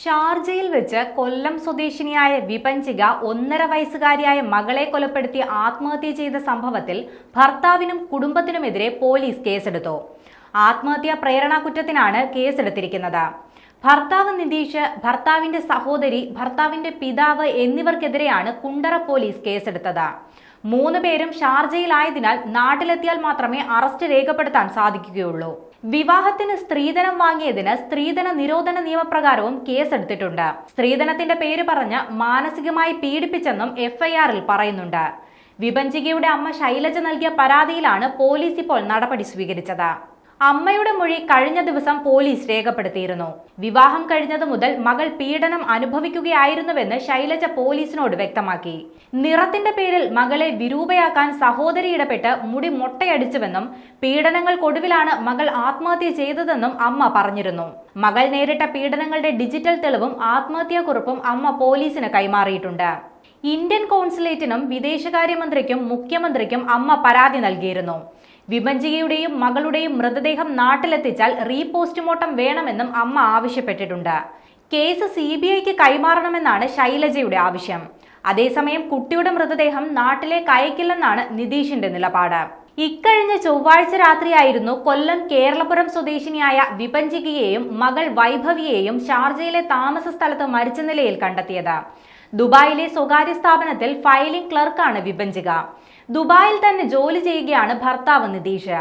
ഷാർജയിൽ വെച്ച് കൊല്ലം സ്വദേശിനിയായ വിപഞ്ചിക 1.5 വയസ്സുകാരിയായ മകളെ കൊലപ്പെടുത്തി ആത്മഹത്യ ചെയ്ത സംഭവത്തിൽ ഭർത്താവിനും കുടുംബത്തിനുമെതിരെ പോലീസ് കേസെടുത്തു. ആത്മഹത്യാ പ്രേരണാ കുറ്റത്തിനാണ് കേസെടുത്തിരിക്കുന്നത്. ഭർത്താവ് നിതീഷ്, ഭർത്താവിന്റെ സഹോദരി, ഭർത്താവിന്റെ പിതാവ് എന്നിവർക്കെതിരെയാണ് കുണ്ടറ പോലീസ് കേസെടുത്തത്. 3 പേരും ഷാർജയിലായതിനാൽ നാട്ടിലെത്തിയാൽ മാത്രമേ അറസ്റ്റ് രേഖപ്പെടുത്താൻ സാധിക്കുകയുള്ളൂ. വിവാഹത്തിന് സ്ത്രീധനം വാങ്ങിയതിന് സ്ത്രീധന നിരോധന നിയമപ്രകാരവും കേസെടുത്തിട്ടുണ്ട്. സ്ത്രീധനത്തിന്റെ പേര് പറഞ്ഞ് മാനസികമായി പീഡിപ്പിച്ചെന്നും എഫ്ഐആറിൽ പറയുന്നുണ്ട്. വിപഞ്ചികയുടെ അമ്മ ശൈലജ നൽകിയ പരാതിയിലാണ് പോലീസ് ഇപ്പോൾ നടപടി സ്വീകരിച്ചത്. അമ്മയുടെ മൊഴി കഴിഞ്ഞ ദിവസം പോലീസ് രേഖപ്പെടുത്തിയിരുന്നു. വിവാഹം കഴിഞ്ഞതു മുതൽ മകൾ പീഡനം അനുഭവിക്കുകയായിരുന്നുവെന്ന് ശൈലജ പോലീസിനോട് വ്യക്തമാക്കി. നിറത്തിന്റെ പേരിൽ മകളെ വിരൂപയാക്കാൻ സഹോദരി ഇടപെട്ട് മുടി മൊട്ടയടിച്ചുവെന്നും പീഡനങ്ങൾക്കൊടുവിലാണ് മകൾ ആത്മഹത്യ ചെയ്തതെന്നും അമ്മ പറഞ്ഞിരുന്നു. മകൾ നേരിട്ട പീഡനങ്ങളുടെ ഡിജിറ്റൽ തെളിവും ആത്മഹത്യാക്കുറിപ്പും അമ്മ പോലീസിന് കൈമാറിയിട്ടുണ്ട്. ഇന്ത്യൻ കോൺസുലേറ്റിനും വിദേശകാര്യമന്ത്രിക്കും മുഖ്യമന്ത്രിക്കും അമ്മ പരാതി നൽകിയിരുന്നു. വിപഞ്ചികയുടെയും മകളുടെയും മൃതദേഹം നാട്ടിലെത്തിച്ചാൽ റീപോസ്റ്റ്മോർട്ടം വേണമെന്നും അമ്മ ആവശ്യപ്പെട്ടിട്ടുണ്ട്. കേസ് CBIക്ക് കൈമാറണമെന്നാണ് ശൈലജയുടെ ആവശ്യം. അതേസമയം കുട്ടിയുടെ മൃതദേഹം നാട്ടിലേക്ക് അയക്കില്ലെന്നാണ് നിതീഷിന്റെ നിലപാട്. ഇക്കഴിഞ്ഞ ചൊവ്വാഴ്ച രാത്രിയായിരുന്നു കൊല്ലം കേരളപുരം സ്വദേശിനിയായ വിപഞ്ചികയെയും മകൾ വൈഭവിയെയും ഷാർജയിലെ താമസ സ്ഥലത്ത് മരിച്ച നിലയിൽ കണ്ടെത്തിയത്. ദുബായിലെ സ്വകാര്യ സ്ഥാപനത്തിൽ ഫയലിംഗ് ക്ലർക്കാണ് വിപഞ്ചിക. ദുബായിൽ തന്നെ ജോലി ചെയ്യുകയാണ് ഭർത്താവ് നിതീഷ്.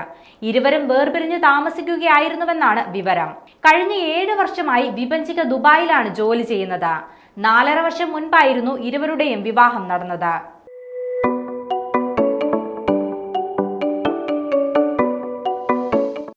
ഇരുവരും വേർപിരിഞ്ഞ് താമസിക്കുകയായിരുന്നുവെന്നാണ് വിവരം. കഴിഞ്ഞ 7 വർഷമായി വിപഞ്ചിക ദുബായിലാണ് ജോലി ചെയ്യുന്നത്. 4.5 വർഷം മുൻപായിരുന്നു ഇരുവരുടെയും വിവാഹം നടന്നത്.